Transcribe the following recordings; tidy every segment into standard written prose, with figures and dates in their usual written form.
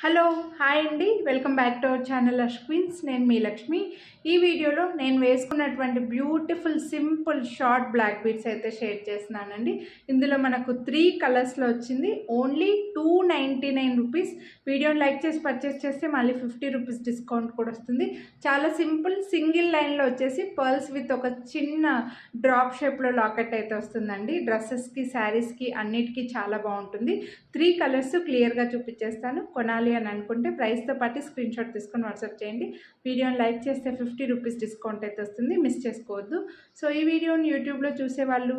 Hello hi అండి, welcome back to our channel lush queens. నేను మీ లక్ష్మి. ఈ వీడియోలో నేను వేసుకున్నటువంటి beautiful simple short black beads అయితే షేర్ చేస్తున్నానండి. ఇందులో మనకు 3 కలర్స్లో వచ్చింది. Only 299 rupees. వీడియోని లైక్ చేసి పర్చేస్ చేస్తే మళ్ళీ 50 రూపీస్ డిస్కౌంట్ కూడా వస్తుంది. చాలా సింపుల్ సింగిల్ లైన్లో వచ్చేసి పర్ల్స్ విత్ ఒక చిన్న డ్రాప్ షేప్లో లాకెట్ అయితే వస్తుందండి. డ్రెస్సెస్కి, శారీస్కి అన్నిటికీ చాలా బాగుంటుంది. 3 కలర్స్ క్లియర్గా చూపించేస్తాను. కొనాలి అని అనుకుంటే ప్రైస్తో పాటు స్క్రీన్ షాట్ తీసుకొని వాట్సాప్ చేయండి. వీడియోని లైక్ చేస్తే 50 రూపీస్ డిస్కౌంట్ అయితే వస్తుంది, మిస్ చేసుకోవద్దు. సో ఈ వీడియోని యూట్యూబ్లో చూసేవాళ్ళు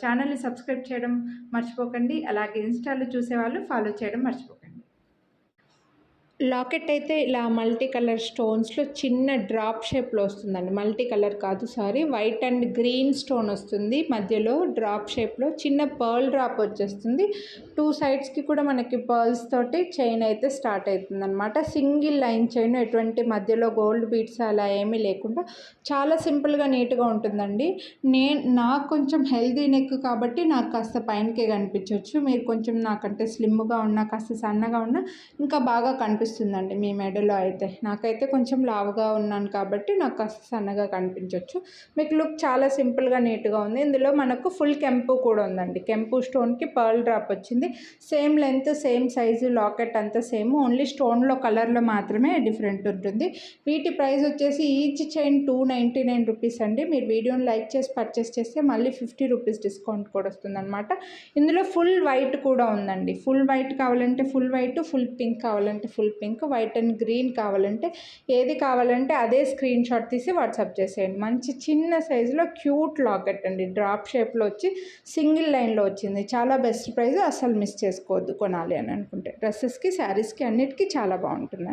ఛానల్ని సబ్స్క్రైబ్ చేయడం మర్చిపోకండి. అలాగే ఇన్స్టాలో చూసేవాళ్ళు ఫాలో చేయడం మర్చిపోకండి. లాకెట్ అయితే ఇలా మల్టీ కలర్ స్టోన్స్లో చిన్న డ్రాప్ షేప్లో వస్తుందండి. మల్టీ కలర్ కాదు, sorry, white and green stone వస్తుంది. మధ్యలో డ్రాప్ షేప్లో చిన్న పర్ల్ డ్రాప్ వచ్చేస్తుంది. 2 సైడ్స్కి కూడా మనకి పర్ల్స్ తోటి చైన్ అయితే స్టార్ట్ అవుతుంది అనమాట. సింగిల్ లైన్ చైన్, ఎటువంటి మధ్యలో గోల్డ్ బీడ్స్ అలా ఏమీ లేకుండా చాలా సింపుల్గా నీట్గా ఉంటుందండి. నాకు కొంచెం హెల్దీ నెక్ కాబట్టి నాకు కాస్త పైనకే కనిపించవచ్చు. మీరు కొంచెం నాకంటే స్లిమ్గా ఉన్నా, కాస్త సన్నగా ఉన్నా ఇంకా బాగా కనిపిస్తుందండి మీ మెడలో. అయితే నాకైతే కొంచెం లావుగా ఉన్నాను కాబట్టి నాకు కాస్త సన్నగా కనిపించవచ్చు. మీకు లుక్ చాలా సింపుల్గా నీట్గా ఉంది. ఇందులో మనకు ఫుల్ కెంపు కూడా ఉందండి. కెంపు స్టోన్కి పర్ల్ డ్రాప్ వచ్చింది. Same length, same size, locket అంతా సేమ్, ఓన్లీ స్టోన్లో కలర్లో మాత్రమే డిఫరెంట్ ఉంటుంది. వీటి ప్రైస్ వచ్చేసి ఈచ్ చైన్ 299 రూపీస్ అండి. మీరు వీడియోని లైక్ చేసి పర్చేస్ చేస్తే మళ్ళీ 50 రూపీస్ డిస్కౌంట్ కూడా వస్తుంది అనమాట. ఇందులో ఫుల్ వైట్ కూడా ఉందండి. ఫుల్ వైట్ కావాలంటే ఫుల్ వైట్, ఫుల్ పింక్ కావాలంటే full pink, white and green కావాలంటే ఏది కావాలంటే అదే స్క్రీన్ షాట్ తీసి వాట్సాప్ చేసేయండి. మంచి చిన్న సైజులో క్యూట్ లాకెట్ అండి. డ్రాప్ షేప్లో వచ్చి సింగిల్ లైన్లో వచ్చింది. చాలా బెస్ట్ ప్రైస్, అసలు మిస్ చేసుకోవద్దు కొనాలి అని అనుకుంటే. డ్రెస్సెస్కి, శారీస్కి అన్నిటికీ చాలా బాగుంటుంది.